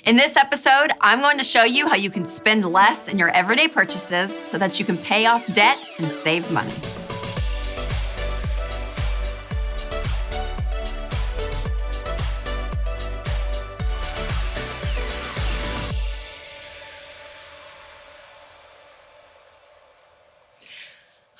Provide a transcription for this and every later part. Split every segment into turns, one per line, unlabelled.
In this episode, I'm going to show you how you can spend less in your everyday purchases so that you can pay off debt and save money.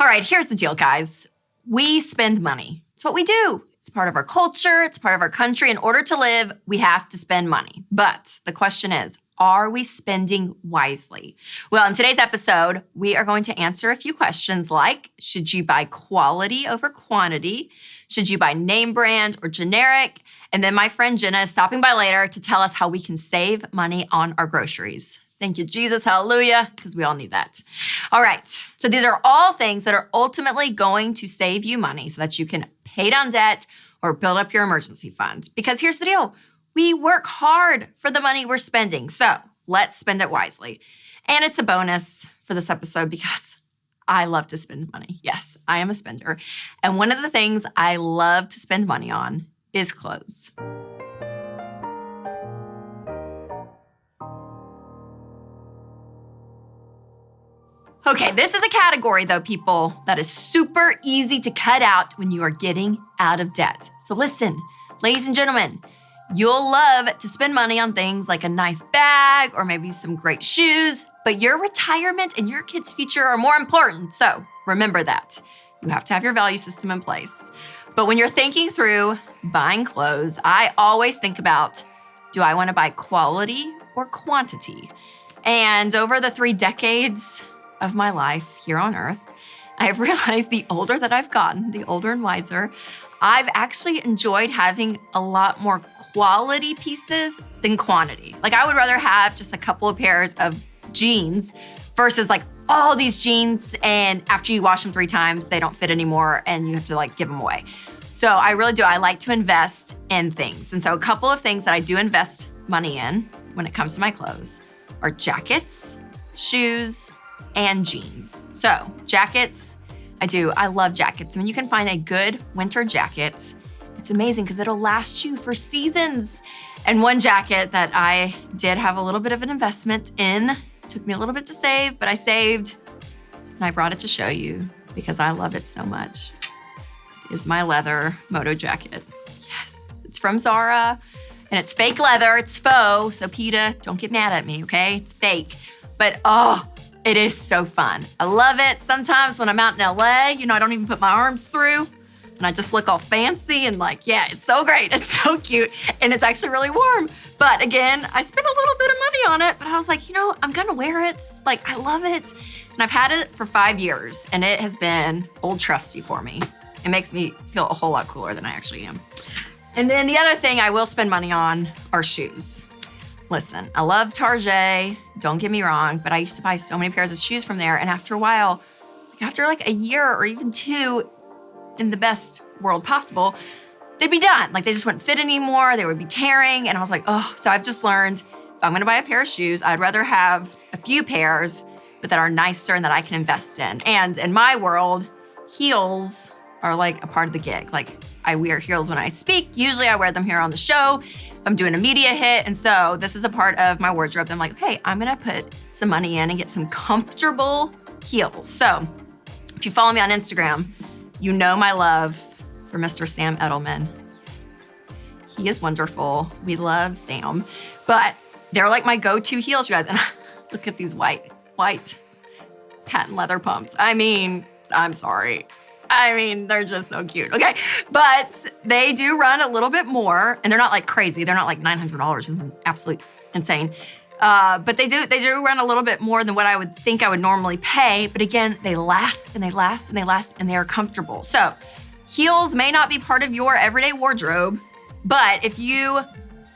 All right, here's the deal, guys. We spend money. It's what we do. It's part of our culture. It's part of our country. In order to live, we have to spend money. But the question is, are we spending wisely? Well, in today's episode, we are going to answer a few questions like, should you buy quality over quantity? Should you buy name brand or generic? And then my friend Jenna is stopping by later to tell us how we can save money on our groceries. Thank you, Jesus, hallelujah, because we all need that. All right, so these are all things that are ultimately going to save you money so that you can pay down debt or build up your emergency fund. Because here's the deal, we work hard for the money we're spending, so let's spend it wisely. And it's a bonus for this episode because I love to spend money. Yes, I am a spender. And one of the things I love to spend money on is clothes. Okay, this is a category though, people, that is super easy to cut out when you are getting out of debt. So listen, ladies and gentlemen, you'll love to spend money on things like a nice bag or maybe some great shoes, but your retirement and your kids' future are more important. So remember that. You have to have your value system in place. But when you're thinking through buying clothes, I always think about, do I want to buy quality or quantity? And over the 3 decades of my life here on earth, I've realized the older that I've gotten, the older and wiser, I've actually enjoyed having a lot more quality pieces than quantity. Like I would rather have just a couple of pairs of jeans versus like all these jeans and after you wash them 3 times, they don't fit anymore and you have to like give them away. So I really do. I like to invest in things. And so a couple of things that I do invest money in when it comes to my clothes are jackets, shoes, and jeans. So jackets, I love jackets. When you can find a good winter jacket, it's amazing because it'll last you for seasons. And one jacket that I did have a little bit of an investment in, took me a little bit to save, but I saved and I brought it to show you because I love it so much, is my leather moto jacket. Yes, it's from Zara and it's fake leather, it's faux. So PETA, don't get mad at me, okay? It's fake, but it is so fun. I love it. Sometimes when I'm out in LA, I don't even put my arms through and I just look all fancy and like, yeah, it's so great. It's so cute. And it's actually really warm. But again, I spent a little bit of money on it, but I was like, I'm gonna wear it. Like, I love it. And I've had it for 5 years and it has been old trusty for me. It makes me feel a whole lot cooler than I actually am. And then the other thing I will spend money on are shoes. Listen, I love Target, don't get me wrong, but I used to buy so many pairs of shoes from there. And after a while, after like a year or even 2, in the best world possible, they'd be done. Like they just wouldn't fit anymore. They would be tearing. And I was like, so I've just learned if I'm gonna buy a pair of shoes, I'd rather have a few pairs, but that are nicer and that I can invest in. And in my world, heels are like a part of the gig. Like I wear heels when I speak. Usually I wear them here on the show. I'm doing a media hit. And so this is a part of my wardrobe that I'm like, okay, I'm gonna put some money in and get some comfortable heels. So if you follow me on Instagram, you know my love for Mr. Sam Edelman. Yes, he is wonderful. We love Sam, but they're like my go-to heels, you guys. And look at these white patent leather pumps. I'm sorry. They're just so cute, okay? But they do run a little bit more, and they're not like crazy. They're not like $900, which is absolutely insane. But they do run a little bit more than what I would think I would normally pay. But again, they last and they last and they last and they are comfortable. So heels may not be part of your everyday wardrobe, but if you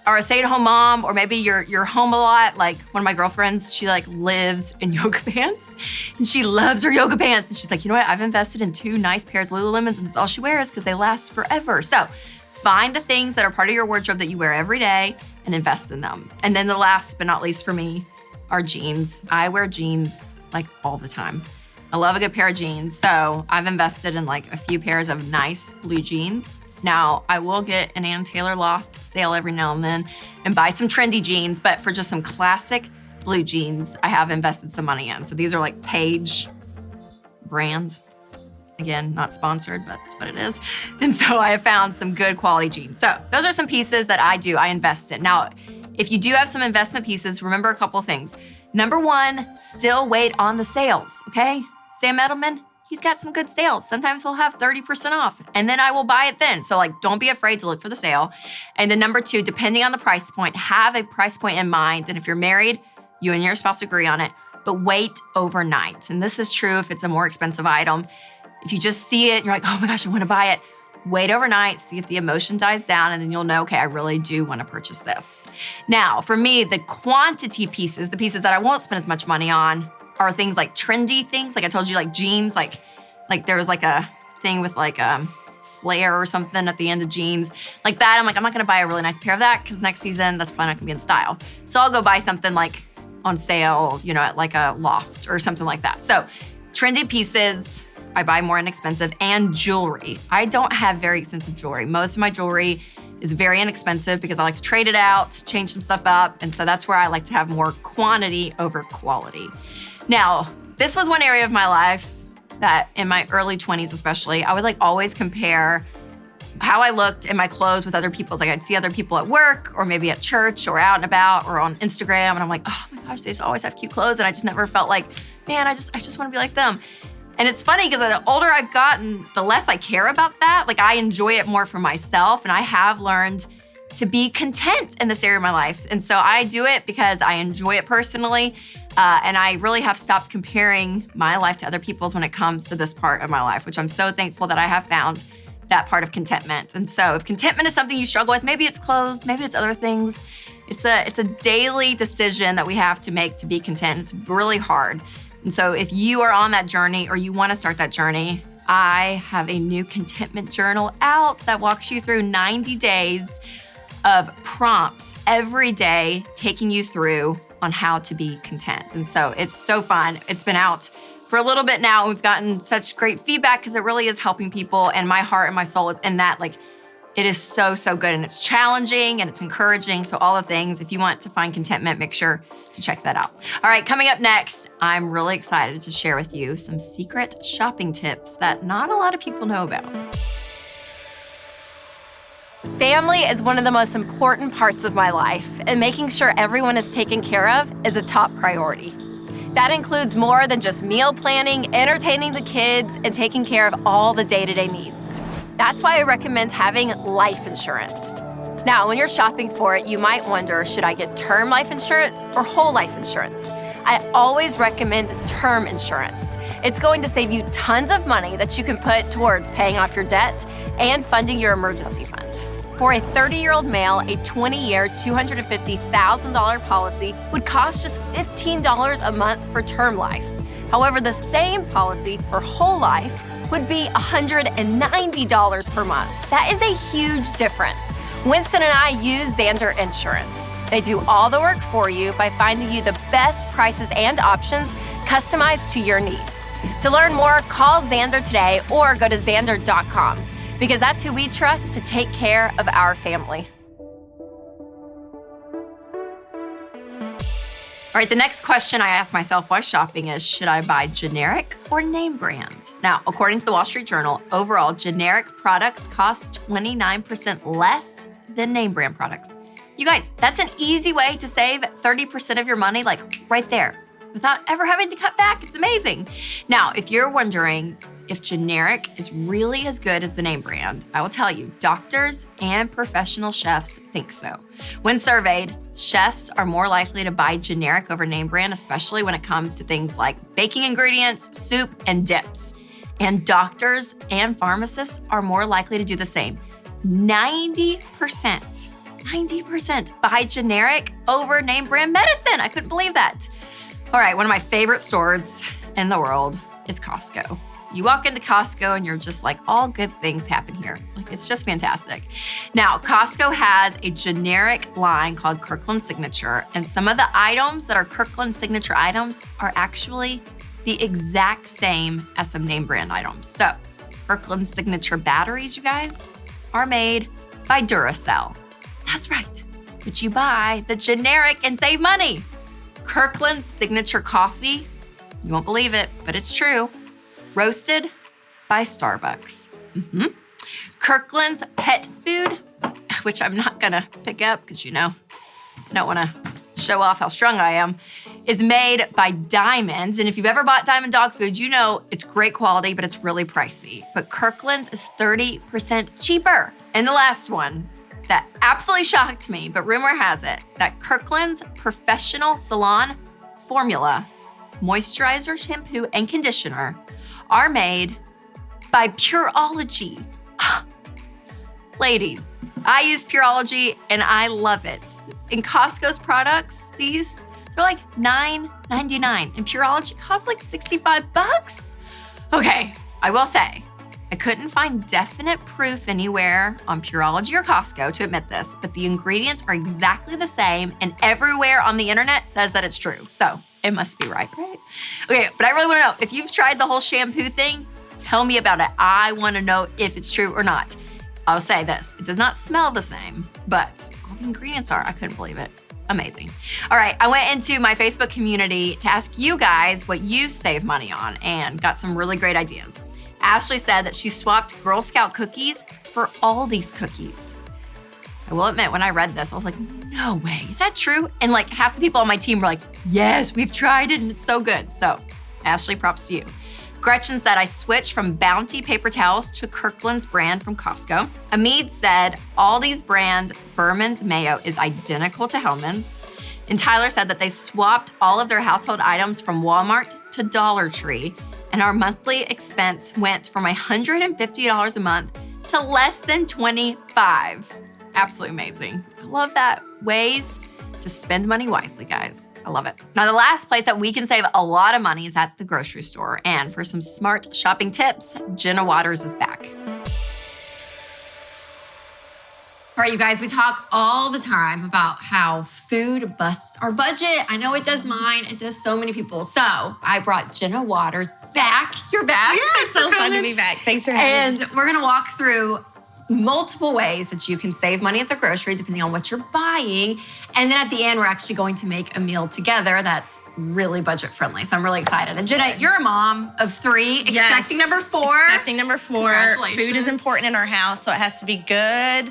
are a stay-at-home mom, or maybe you're home a lot, like one of my girlfriends, she like lives in yoga pants and she loves her yoga pants. And she's like, you know what? I've invested in 2 nice pairs of Lululemons and it's all she wears because they last forever. So find the things that are part of your wardrobe that you wear every day and invest in them. And then the last but not least for me are jeans. I wear jeans like all the time. I love a good pair of jeans. So I've invested in like a few pairs of nice blue jeans Now, I will get an Ann Taylor Loft sale every now and then and buy some trendy jeans, but for just some classic blue jeans, I have invested some money in. So these are like Paige brands. Again, not sponsored, but that's what it is. And so I have found some good quality jeans. So those are some pieces that I invest in. Now, if you do have some investment pieces, remember a couple things. Number one, still wait on the sales, okay? Sam Edelman, he's got some good sales. Sometimes he'll have 30% off, and then I will buy it then. So like, don't be afraid to look for the sale. And then number two, depending on the price point, have a price point in mind. And if you're married, you and your spouse agree on it, but wait overnight. And this is true if it's a more expensive item. If you just see it and you're like, oh my gosh, I wanna buy it, wait overnight, see if the emotion dies down, and then you'll know, okay, I really do wanna purchase this. Now, for me, the quantity pieces, the pieces that I won't spend as much money on, are things like trendy things. Like I told you, like jeans, like there was like a thing with like a flare or something at the end of jeans. Like that, I'm like, I'm not gonna buy a really nice pair of that because next season, that's probably not gonna be in style. So I'll go buy something like on sale, at like a loft or something like that. So trendy pieces, I buy more inexpensive, and jewelry. I don't have very expensive jewelry. Most of my jewelry is very inexpensive because I like to trade it out, change some stuff up, and so that's where I like to have more quantity over quality. Now, this was one area of my life that in my early 20s especially, I would like always compare how I looked in my clothes with other people's. Like I'd see other people at work or maybe at church or out and about or on Instagram, and I'm like, oh my gosh, they just always have cute clothes, and I just never felt like, man, I just wanna be like them. And it's funny because the older I've gotten, the less I care about that. Like I enjoy it more for myself, and I have learned to be content in this area of my life. And so I do it because I enjoy it personally, and I really have stopped comparing my life to other people's when it comes to this part of my life, which I'm so thankful that I have found that part of contentment. And so if contentment is something you struggle with, maybe it's clothes, maybe it's other things, it's a daily decision that we have to make to be content. It's really hard. And so if you are on that journey or you wanna start that journey, I have a new contentment journal out that walks you through 90 days of prompts every day, taking you through on how to be content. And so it's so fun. It's been out for a little bit now, and we've gotten such great feedback because it really is helping people, and my heart and my soul is in that. Like, it is so, so good, and it's challenging and it's encouraging. So all the things, if you want to find contentment, make sure to check that out. All right, coming up next, I'm really excited to share with you some secret shopping tips that not a lot of people know about. Family is one of the most important parts of my life, and making sure everyone is taken care of is a top priority. That includes more than just meal planning, entertaining the kids, and taking care of all the day-to-day needs. That's why I recommend having life insurance. Now, when you're shopping for it, you might wonder, should I get term life insurance or whole life insurance? I always recommend term insurance. It's going to save you tons of money that you can put towards paying off your debt and funding your emergency fund. For a 30-year-old male, a 20-year, $250,000 policy would cost just $15 a month for term life. However, the same policy for whole life would be $190 per month. That is a huge difference. Winston and I use Zander Insurance. They do all the work for you by finding you the best prices and options customized to your needs. To learn more, call Zander today or go to Zander.com, because that's who we trust to take care of our family. All right, the next question I ask myself while shopping is, should I buy generic or name brand? Now, according to the Wall Street Journal, overall, generic products cost 29% less than name brand products. You guys, that's an easy way to save 30% of your money, like right there, without ever having to cut back. It's amazing. Now, if you're wondering if generic is really as good as the name brand, I will tell you, doctors and professional chefs think so. When surveyed, chefs are more likely to buy generic over name brand, especially when it comes to things like baking ingredients, soup, and dips. And doctors and pharmacists are more likely to do the same. 90% buy generic over name brand medicine. I couldn't believe that. All right, one of my favorite stores in the world is Costco. You walk into Costco and you're just like, all good things happen here. Like, it's just fantastic. Now, Costco has a generic line called Kirkland Signature, and some of the items that are Kirkland Signature items are actually the exact same as some name brand items. So, Kirkland Signature batteries, you guys, are made by Duracell. That's right, but you buy the generic and save money. Kirkland's signature coffee, you won't believe it, but it's true, roasted by Starbucks. Kirkland's pet food, which I'm not gonna pick up because I don't wanna show off how strong I am, is made by Diamond. And if you've ever bought Diamond dog food, you know it's great quality, but it's really pricey. But Kirkland's is 30% cheaper. And the last one that absolutely shocked me, but rumor has it that Kirkland's Professional Salon Formula moisturizer, shampoo, and conditioner are made by Pureology. Ladies, I use Pureology and I love it. In Costco's products, they're like $9.99 and Pureology costs like $65. Okay, I will say, I couldn't find definite proof anywhere on Pureology or Costco to admit this, but the ingredients are exactly the same and everywhere on the internet says that it's true. So it must be right? Okay, but I really wanna know, if you've tried the whole shampoo thing, tell me about it. I wanna know if it's true or not. I'll say this, it does not smell the same, but all the ingredients are. I couldn't believe it. Amazing. All right, I went into my Facebook community to ask you guys what you save money on and got some really great ideas. Ashley said that she swapped Girl Scout cookies for Aldi's cookies. I will admit, when I read this, I was like, no way, is that true? And like half the people on my team were like, yes, we've tried it and it's so good. So Ashley, props to you. Gretchen said, I switched from Bounty paper towels to Kirkland's brand from Costco. Amid said, Aldi's brand Berman's mayo is identical to Hellman's. And Tyler said that they swapped all of their household items from Walmart to Dollar Tree, and our monthly expense went from $150 a month to less than $25. Absolutely amazing. I love that. Ways to spend money wisely, guys. I love it. Now, the last place that we can save a lot of money is at the grocery store. And for some smart shopping tips, Jenna Waters is back. All right, you guys, we talk all the time about how food busts our budget. I know it does mine. It does so many people. So I brought Jenna Waters back. You're back.
Yeah, it's so fun to be back. Thanks for having me.
And we're gonna walk through multiple ways that you can save money at the grocery depending on what you're buying. And then at the end, we're actually going to make a meal together that's really budget friendly. So I'm really excited. And Jenna, you're a mom of 3, expecting number 4.
Expecting number 4.
Congratulations.
Food is important in our house, so it has to be good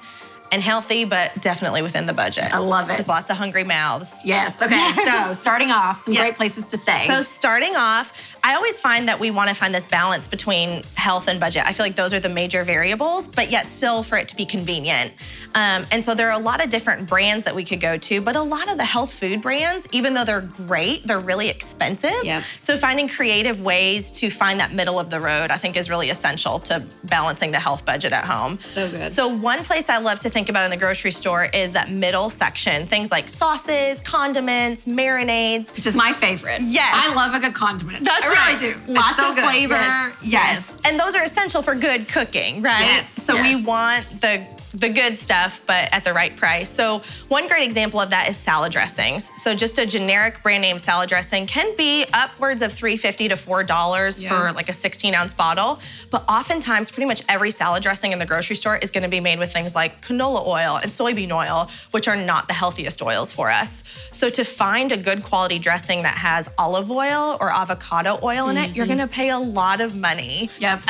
and healthy, but definitely within the budget.
I love it.
There's lots of hungry mouths.
Yes, okay, so starting off, some great places to save.
So starting off, I always find that we want to find this balance between health and budget. I feel like those are the major variables, but yet still for it to be convenient. And so there are a lot of different brands that we could go to, but a lot of the health food brands, even though they're great, they're really expensive.
Yep.
So finding creative ways to find that middle of the road, I think is really essential to balancing the health budget at home.
So good.
So one place I love to think about in the grocery store is that middle section. Things like sauces, condiments, marinades.
Which is my favorite.
Yes.
I love a good condiment.
That's
I
right.
really do.
Lots
It's so
of
good.
flavor.
Yes.
And those are essential for good cooking, right?
Yes.
So
Yes.
we want the good stuff, but at the right price. So one great example of that is salad dressings. So just a generic brand name salad dressing can be upwards of $3.50 to $4 for like a 16-ounce bottle. But oftentimes, pretty much every salad dressing in the grocery store is gonna be made with things like canola oil and soybean oil, which are not the healthiest oils for us. So to find a good quality dressing that has olive oil or avocado oil in it, you're gonna pay a lot of money.
Yep.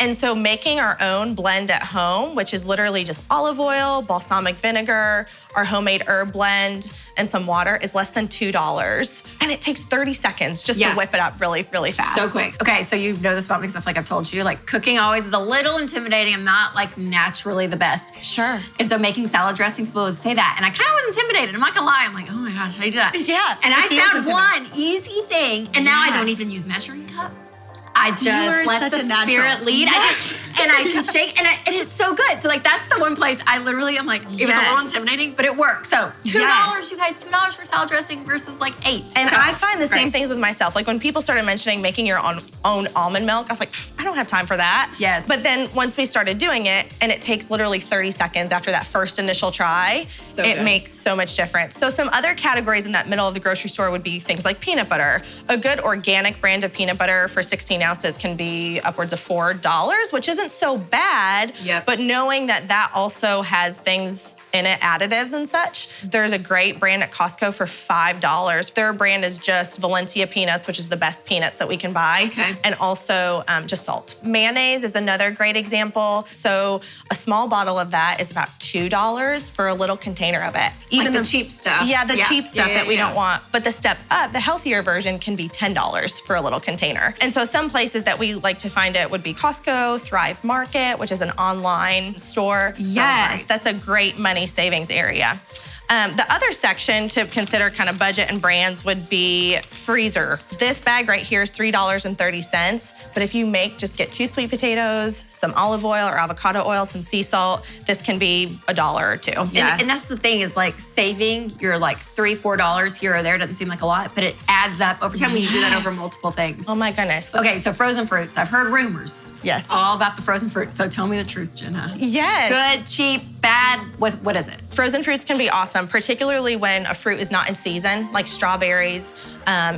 And so making our own blend at home, which is literally just olive oil, balsamic vinegar, our homemade herb blend, and some water is less than $2. And it takes 30 seconds just to whip it up really, really fast.
So quick. Okay, so you know this about me because I feel like I've told you, like cooking always is a little intimidating. I'm not like naturally the best.
Sure.
And so making salad dressing, people would say that. And I kind of was intimidated. I'm not gonna lie. I'm like, oh my gosh, how do you do that?
Yeah.
And I
it feels
found
intimidating.
one easy thing. And now I don't even use measuring cups. I just let the spirit lead. And I can shake, and it's so good. So like, that's the one place I literally am like, it was a little intimidating, but it worked. So $2, you guys, $2 for salad dressing versus like $8.
And
so
I find the
it's great.
same things with myself. Like when people started mentioning making your own almond milk, I was like, I don't have time for that.
Yes.
But then once we started doing it, and it takes literally 30 seconds after that first initial try, it makes so much difference. So some other categories in that middle of the grocery store would be things like peanut butter. A good organic brand of peanut butter for 16 ounces can be upwards of $4, which isn't so bad,
Yep.
but knowing that that also has things in it, additives and such. There's a great brand at Costco for $5. Their brand is just Valencia peanuts, which is the best peanuts that we can buy.
Okay.
And also just salt. Mayonnaise is another great example. So a small bottle of that is about $2 for a little container of it.
Even the cheap stuff.
Yeah, the cheap stuff that we
yeah.
don't want. But the step up, the healthier version can be $10 for a little container. And so some places that we like to find it would be Costco, Thrive Market, which is an online store. Yes, that's a great money savings area. The other section to consider kind of budget and brands would be freezer. This bag right here is $3.30. But if you just get 2 sweet potatoes, some olive oil or avocado oil, some sea salt, this can be $1 or $2.
Yes. And that's the thing is like saving your like $3, $4 here or there doesn't seem like a lot, but it adds up over time when you do that over multiple things.
Oh my goodness.
Okay, so frozen fruits. I've heard rumors.
Yes.
All about the frozen fruits. So tell me the truth, Jenna.
Yes.
Good, cheap, bad. What is it?
Frozen fruits can be awesome, particularly when a fruit is not in season, like strawberries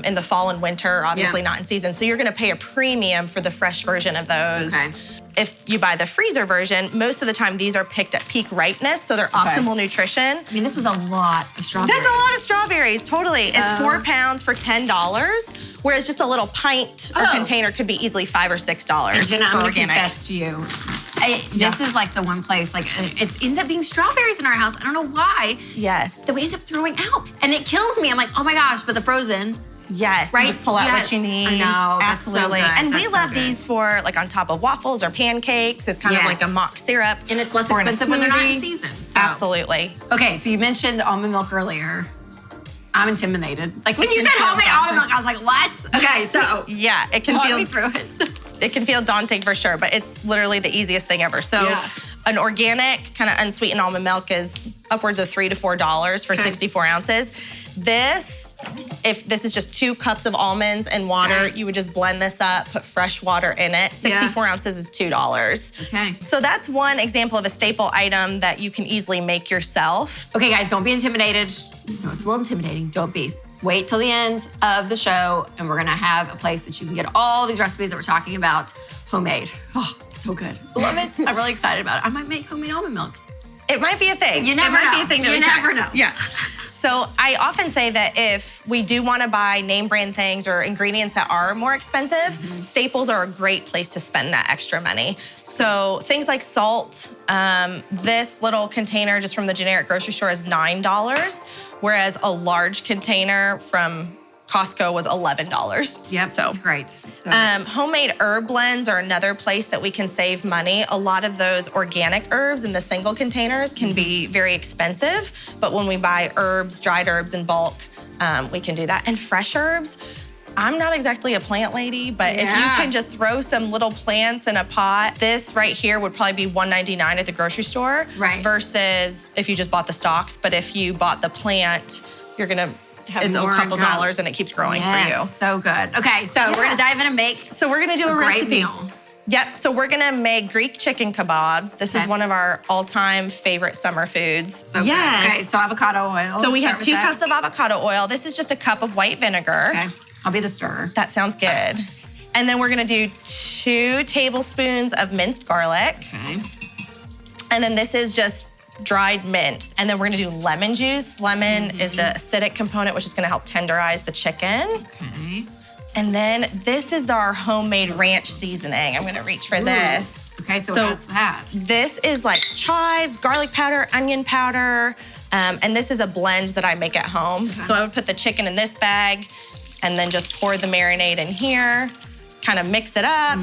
in the fall and winter, obviously not in season. So you're gonna pay a premium for the fresh version of those.
Okay.
If you buy the freezer version, most of the time these are picked at peak ripeness, so they're optimal nutrition.
I mean, this is a lot of strawberries.
That's a lot of strawberries, totally. It's 4 pounds for $10, whereas just a little pint or container could be easily $5 or $6
And Jenna,
for
I'm gonna
organic.
confess to you. This is like the one place, like it ends up being strawberries in our house. I don't know why.
Yes.
That we end up throwing out. And it kills me. I'm like, oh my gosh, but the frozen.
Yes,
right?
you just pull out what you need.
I know, that's so
absolutely.
good.
And we
That's so
love
good.
these for like on top of waffles or pancakes. It's kind of like a mock syrup.
And it's less
or in a
expensive when they're not in
smoothie.
season. So.
Absolutely.
Okay, so you mentioned almond milk earlier. I'm intimidated. Like when you said
feel
homemade almond
daunting.
milk, I was like, what? Okay, so
Yeah, it can
talk
feel
me through it.
it can feel daunting for sure, but it's literally the easiest thing ever. So an organic kind of unsweetened almond milk is upwards of $3 to $4 for 64 ounces. If this is just 2 cups of almonds and water, you would just blend this up, put fresh water in it. 64 ounces is $2.
Okay.
So that's one example of a staple item that you can easily make yourself.
Okay, guys, don't be intimidated. No, it's a little intimidating. Don't be. Wait till the end of the show, and we're gonna have a place that you can get all these recipes that we're talking about homemade. Oh, it's so good. Love it. I'm really excited about it. I might make homemade almond milk.
It might be a thing.
You never
it might
know.
be a thing that
You
we try.
never know.
Yeah. So I often say that if we do want to buy name brand things or ingredients that are more expensive, staples are a great place to spend that extra money. So things like salt, this little container just from the generic grocery store is $9, whereas a large container from Costco was $11.
Yep,
So
that's great. So
homemade herb blends are another place that we can save money. A lot of those organic herbs in the single containers can be very expensive, but when we buy herbs, dried herbs in bulk, we can do that. And fresh herbs, I'm not exactly a plant lady, but if you can just throw some little plants in a pot, this right here would probably be $1.99 at the grocery store versus if you just bought the stalks. But if you bought the plant, you're gonna have a couple dollars and it keeps growing for you.
So good. Okay, so we're gonna dive in and make
So we're gonna do a
great
recipe.
meal.
Yep, so we're gonna make Greek chicken kebabs. This is one of our all-time favorite summer foods.
So good. Okay, so avocado oil.
So we have 2 cups of avocado oil. This is just a cup of white vinegar.
Okay, I'll be the stirrer.
That sounds good. And then we're gonna do 2 tablespoons of minced garlic.
Okay.
And then this is just dried mint. And then we're gonna do lemon juice. Lemon is the acidic component, which is gonna help tenderize the chicken.
Okay.
And then this is our homemade ranch seasoning. I'm gonna reach for this.
Okay, so what's that?
This is like chives, garlic powder, onion powder, and this is a blend that I make at home. So I would put the chicken in this bag and then just pour the marinade in here, kind of mix it up,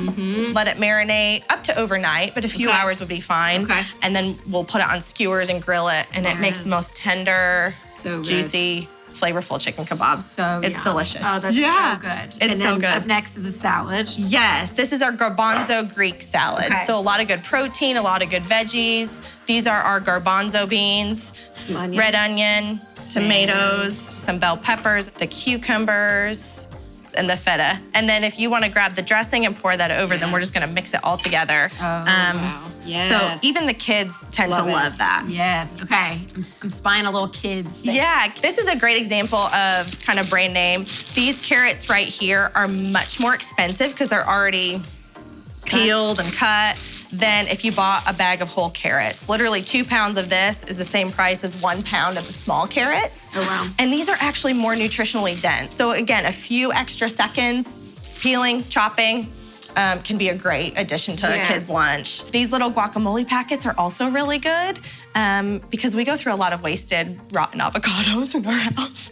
let it marinate up to overnight, but a few hours would be fine.
Okay.
And then we'll put it on skewers and grill it, and it makes the most tender,
good.
juicy, flavorful chicken kebab.
So
it's
yum.
delicious.
Oh, that's so good.
It's
and
so
then
good.
Up next is a salad.
Yes, this is our garbanzo Greek salad.
Okay.
So a lot of good protein, a lot of good veggies. These are our garbanzo beans,
Some onion.
red onion, tomatoes, some bell peppers, the cucumbers, and the feta. And then if you want to grab the dressing and pour that over, then we're just going to mix it all together.
Oh, wow. Yes.
So even the kids tend to love that.
Yes. Okay. I'm spying a little kids thing.
Yeah, this is a great example of kind of brand name. These carrots right here are much more expensive because they're already peeled and cut. than if you bought a bag of whole carrots. Literally 2 pounds of this is the same price as 1 pound of the small carrots.
Oh, wow.
And these are actually more nutritionally dense. So again, a few extra seconds, peeling, chopping, can be a great addition to a kid's lunch. These little guacamole packets are also really good because we go through a lot of wasted, rotten avocados in our house.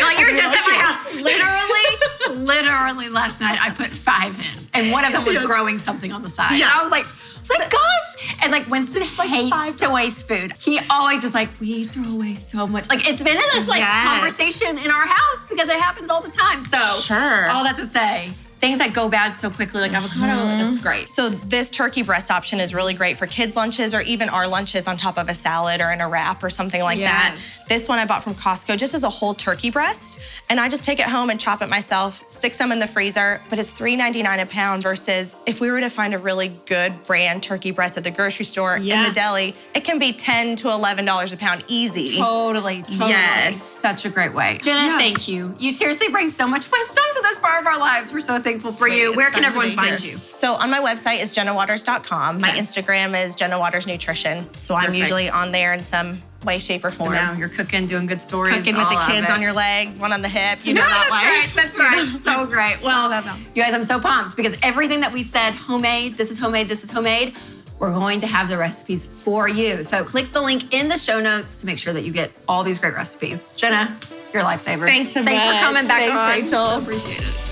Like you were just at my house. Literally last night I put 5 in. And one of them was growing something on the side. Yeah. And I was like, my gosh. And like Winston hates to waste food. He always is like, we throw away so much. Like it's been in this conversation in our house because it happens all the time. So all that to say, things that go bad so quickly, like avocado, that's great.
So this turkey breast option is really great for kids' lunches or even our lunches on top of a salad or in a wrap or something like that. This one I bought from Costco just as a whole turkey breast. And I just take it home and chop it myself, stick some in the freezer, but it's $3.99 a pound versus if we were to find a really good brand turkey breast at the grocery store in the deli, it can be $10 to $11 a pound easy.
Totally.
Yes.
Such a great way. Jenna, thank you. You seriously bring so much wisdom to this part of our lives. We're so thankful for you. Where can everyone find you?
So on my website is jennawaters.com. My Instagram is Jenna Waters Nutrition. So I'm usually on there in some way, shape, or form.
Now you're cooking, doing good stories.
Cooking with the kids on your legs, one on the hip. You know that life.
That's right. So great. Well, you guys, I'm so pumped because everything that we said, homemade, this is homemade, this is homemade, we're going to have the recipes for you. So click the link in the show notes to make sure that you get all these great recipes. Jenna, you're a lifesaver.
Thanks so much.
Thanks for coming back on.
Thanks, Rachel.
So appreciate it.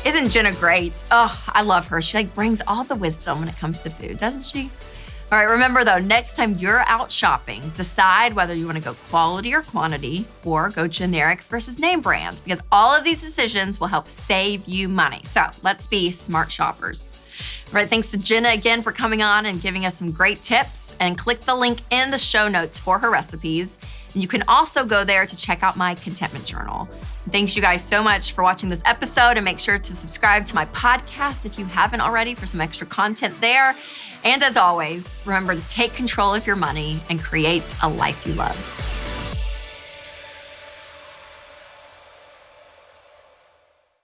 Isn't Jenna great? Oh, I love her. She brings all the wisdom when it comes to food, doesn't she? All right, remember though, next time you're out shopping, decide whether you want to go quality or quantity or go generic versus name brands because all of these decisions will help save you money. So let's be smart shoppers. All right, thanks to Jenna again for coming on and giving us some great tips, and click the link in the show notes for her recipes. And you can also go there to check out my contentment journal. Thanks you guys so much for watching this episode, and make sure to subscribe to my podcast if you haven't already for some extra content there. And as always, remember to take control of your money and create a life you love.